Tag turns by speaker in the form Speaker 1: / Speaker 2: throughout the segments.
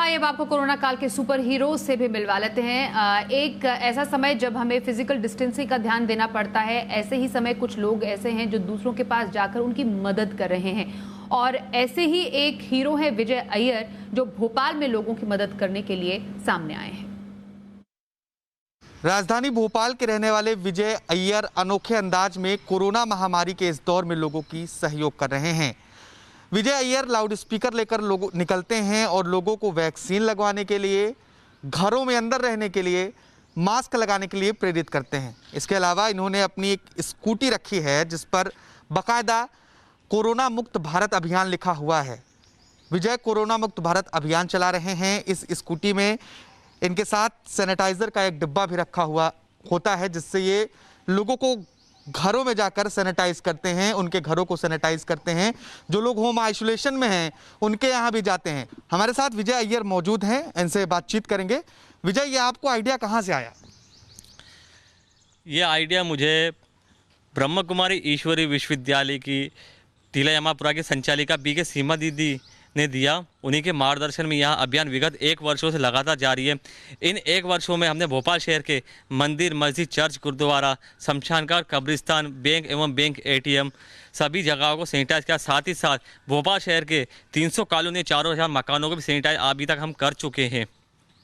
Speaker 1: आइए अब आपको कोरोना काल के सुपर हीरो से भी मिलवा लेते हैं। एक ऐसा समय जब हमें फिजिकल डिस्टेंसिंग का ध्यान देना पड़ता है, ऐसे ही समय कुछ लोग ऐसे हैं जो दूसरों के पास जाकर उनकी मदद कर रहे हैं। और ऐसे ही एक हीरो है विजय अय्यर, जो भोपाल में लोगों की मदद करने के लिए सामने आए हैं।
Speaker 2: राजधानी भोपाल के रहने वाले विजय अय्यर अनोखे अंदाज में कोरोना महामारी के इस दौर में लोगों की सहयोग कर रहे हैं। विजय अय्यर लाउड स्पीकर लेकर लोगों निकलते हैं और लोगों को वैक्सीन लगवाने के लिए, घरों में अंदर रहने के लिए, मास्क लगाने के लिए प्रेरित करते हैं। इसके अलावा इन्होंने अपनी एक स्कूटी रखी है जिस पर बाकायदा कोरोना मुक्त भारत अभियान लिखा हुआ है। विजय कोरोना मुक्त भारत अभियान चला रहे हैं। इस स्कूटी में इनके साथ सैनिटाइजर का एक डिब्बा भी रखा हुआ होता है, जिससे ये लोगों को घरों में जाकर सैनिटाइज करते हैं, उनके घरों को सैनिटाइज करते हैं। जो लोग होम आइसोलेशन में हैं उनके यहाँ भी जाते हैं। हमारे साथ विजय अय्यर मौजूद हैं, इनसे बातचीत करेंगे। विजय, ये आपको आइडिया कहाँ से आया?
Speaker 3: ये आइडिया मुझे ब्रह्म कुमारी ईश्वरी विश्वविद्यालय की टीला यमापुरा की संचालिका बीके सीमा दीदी ने दिया। उन्हीं के मार्गदर्शन में यह अभियान विगत 1 वर्षों से लगातार जारी है। इन 1 वर्षों में हमने भोपाल शहर के मंदिर, मस्जिद, चर्च, गुरुद्वारा, शमशान घाट, कब्रिस्तान, बैंक एवं बैंक एटीएम सभी जगहों को सैनिटाइज किया। साथ ही साथ भोपाल शहर के 300 कॉलोनी, 4000 मकानों को भी सैनिटाइज अभी तक हम कर चुके हैं।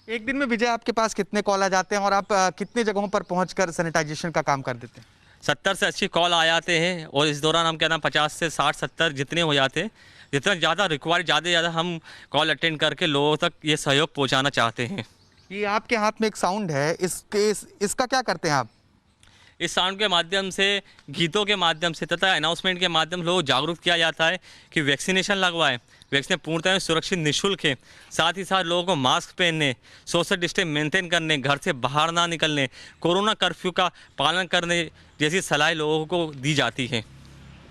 Speaker 2: एक दिन में विजय आपके पास कितने कॉल आ जाते हैं और आप कितने जगहों पर पहुँचकर सैनिटाइजेशन का काम कर देते हैं?
Speaker 3: 70 से 80 कॉल आ जाते हैं और इस दौरान हम क्या नाम 50 से 60-70 जितने हो जाते हैं, जितना ज़्यादा रिक्वायर्ड ज़्यादा से ज़्यादा हम कॉल अटेंड करके लोगों तक ये सहयोग पहुंचाना चाहते हैं।
Speaker 2: ये आपके हाथ में एक साउंड है, इसका क्या करते हैं आप?
Speaker 3: इस साउंड के माध्यम से, गीतों के माध्यम से तथा अनाउंसमेंट के माध्यम से लोगों को जागरूक किया जाता है कि वैक्सीनेशन लगवाएं। वैक्सीन पूर्णतः सुरक्षित निःशुल्क है। साथ ही साथ लोगों को मास्क पहनने, सोशल डिस्टेंस मेंटेन करने, घर से बाहर ना निकलने, कोरोना कर्फ्यू का पालन करने जैसी सलाह लोगों को दी जाती है।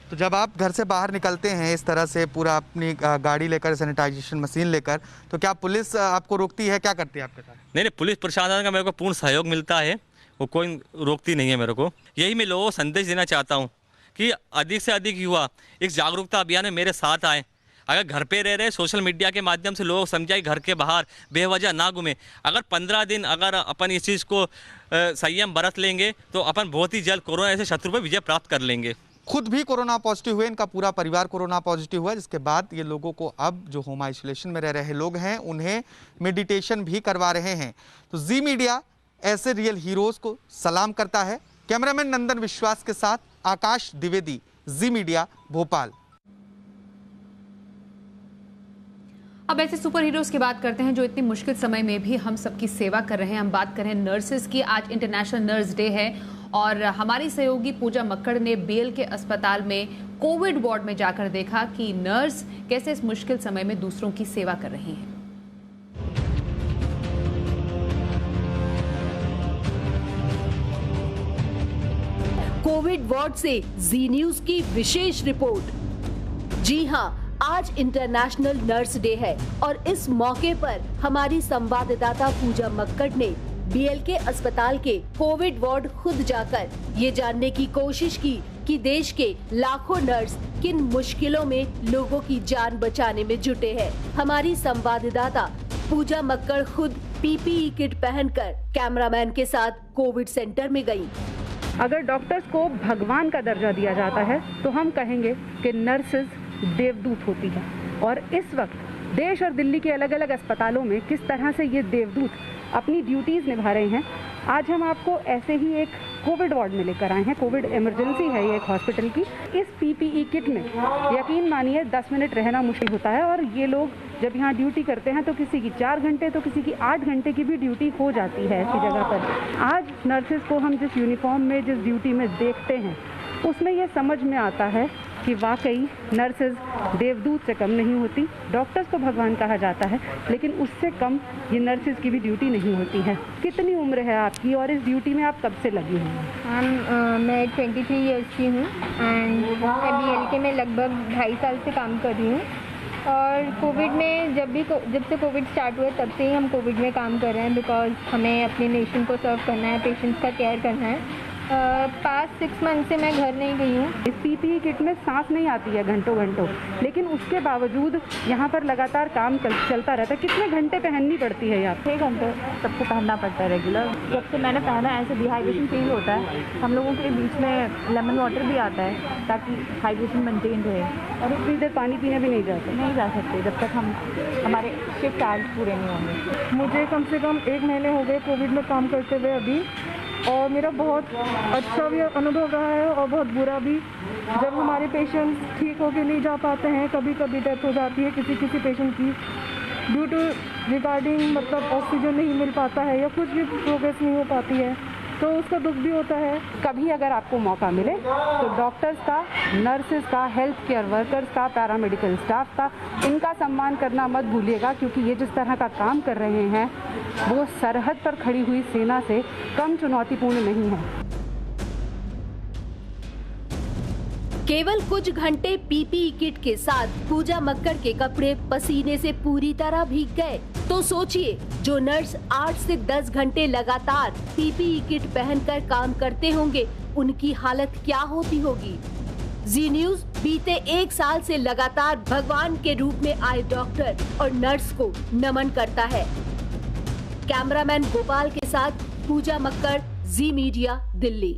Speaker 2: तो जब आप घर से बाहर निकलते हैं इस तरह से पूरा अपनी गाड़ी लेकर, सैनिटाइजेशन मशीन लेकर, तो क्या पुलिस आपको रोकती है? क्या करती है आपके साथ?
Speaker 3: नहीं, पुलिस प्रशासन का मेरे को पूर्ण सहयोग मिलता है, वो कोई रोकती नहीं है मेरे को। यही मैं लोगों को संदेश देना चाहता हूँ कि अधिक से अधिक युवा इस जागरूकता अभियान में मेरे साथ आए। अगर घर पे रह रहे, सोशल मीडिया के माध्यम से लोग समझाए घर के बाहर बेवजह ना घूमें। अगर 15 दिन अगर अपन इस चीज़ को संयम बरत लेंगे तो अपन बहुत ही जल्द कोरोना से शत्रु पर विजय प्राप्त कर लेंगे।
Speaker 2: खुद भी कोरोना पॉजिटिव हुए, इनका पूरा परिवार कोरोना पॉजिटिव हुआ, जिसके बाद ये लोगों को अब जो होम आइसोलेशन में रह रहे लोग हैं उन्हें मेडिटेशन भी करवा रहे हैं। तो जी मीडिया ऐसे रियल हीरोज को सलाम करता है। कैमरामैन नंदन विश्वास के साथ आकाश द्विवेदी, जी मीडिया, भोपाल।
Speaker 1: अब ऐसे सुपर हीरोज की बात करते हैं जो इतनी मुश्किल समय में भी हम सबकी सेवा कर रहे हैं। हम बात कर रहे हैं नर्सेज की। आज इंटरनेशनल नर्स डे है और हमारी सहयोगी पूजा मक्कड़ ने बीएल के अस्पताल में कोविड वार्ड में जाकर देखा कि नर्स कैसे इस मुश्किल समय में दूसरों की सेवा कर रही हैं।
Speaker 4: कोविड वार्ड से जी न्यूज की विशेष रिपोर्ट। जी हां, आज इंटरनेशनल नर्स डे है और इस मौके पर हमारी संवाददाता पूजा मक्कड़ ने बीएल के अस्पताल के कोविड वार्ड खुद जाकर ये जानने की कोशिश की कि देश के लाखों नर्स किन मुश्किलों में लोगों की जान बचाने में जुटे हैं। हमारी संवाददाता पूजा मक्कड़ खुद पीपीई किट पहनकर कैमरामैन के साथ कोविड सेंटर में गई।
Speaker 5: अगर डॉक्टर्स को भगवान का दर्जा दिया जाता है तो हम कहेंगे कि नर्सेज देवदूत होती है। और इस वक्त देश और दिल्ली के अलग अलग अस्पतालों में किस तरह से ये देवदूत अपनी ड्यूटीज़ निभा रहे हैं, आज हम आपको ऐसे ही एक कोविड वार्ड में लेकर आए हैं। कोविड इमरजेंसी है ये एक हॉस्पिटल की। इस पीपीई किट में यकीन मानिए 10 मिनट रहना मुश्किल होता है और ये लोग जब यहाँ ड्यूटी करते हैं तो किसी की 4 घंटे तो किसी की 8 घंटे की भी ड्यूटी हो जाती है ऐसी जगह पर। आज नर्सेज को हम जिस यूनिफॉर्म में, जिस ड्यूटी में देखते हैं उसमें ये समझ में आता है कि वाकई नर्सेज देवदूत से कम नहीं होती। डॉक्टर्स को भगवान कहा जाता है लेकिन उससे कम ये नर्सेज की भी ड्यूटी नहीं होती है। कितनी उम्र है आपकी और इस ड्यूटी में आप कब से लगी हैं?
Speaker 6: मैं 23 ईयर्स की हूँ एंड बीएलके में लगभग 2.5 साल से काम कर रही हूँ। और कोविड में जब से कोविड स्टार्ट हुआ तब से ही हम कोविड में काम कर रहे हैं, बिकॉज हमें अपने नेशन को सर्व करना है, पेशेंट्स का केयर करना है। पास्ट 6 मंथ से मैं घर नहीं गई हूँ।
Speaker 5: इस पीपीई किट में सांस नहीं आती है घंटों घंटों, लेकिन उसके बावजूद यहाँ पर लगातार काम चलता रहता है। कितने घंटे पहननी पड़ती है यहाँ?
Speaker 7: 6 घंटे सबको पहनना पड़ता है रेगुलर। जब से मैंने पहना है ऐसे डिहाइड्रेशन फील होता है। हम लोगों के बीच में लेमन वाटर भी आता है ताकि हाइड्रेशन मेंटेन रहे।
Speaker 5: और उतनी देर पानी पीने भी नहीं जा सकते
Speaker 7: जब तक हमारे शिफ्ट आवर्स पूरे नहीं होंगे।
Speaker 8: मुझे कम से कम 1 महीने हो गए कोविड में काम करते हुए अभी, और मेरा बहुत अच्छा भी अनुभव रहा है और बहुत बुरा भी। जब हमारे पेशेंट्स ठीक होके नहीं जा पाते हैं, कभी कभी डेथ हो जाती है किसी पेशेंट की ड्यू टू रिगार्डिंग मतलब ऑक्सीजन नहीं मिल पाता है या कुछ भी प्रोग्रेस नहीं हो पाती है, तो उसका दुख भी होता है।
Speaker 5: कभी अगर आपको मौका मिले तो डॉक्टर्स का, नर्सेज का, हेल्थ केयर वर्कर्स का, पैरामेडिकल स्टाफ का, इनका सम्मान करना मत भूलिएगा, क्योंकि ये जिस तरह का काम कर रहे हैं वो सरहद पर खड़ी हुई सेना से कम चुनौतीपूर्ण नहीं है।
Speaker 4: केवल कुछ घंटे पीपीई किट के साथ पूजा मक्कड़ के कपड़े पसीने से पूरी तरह भीग गए। तो सोचिए, जो नर्स 8 से 10 घंटे लगातार पीपीई किट पहनकर काम करते होंगे, उनकी हालत क्या होती होगी। जी न्यूज बीते 1 साल से लगातार भगवान के रूप में आए डॉक्टर और नर्स को नमन करता है। कैमरामैन गोपाल के साथ पूजा मक्कड़, जी मीडिया, दिल्ली।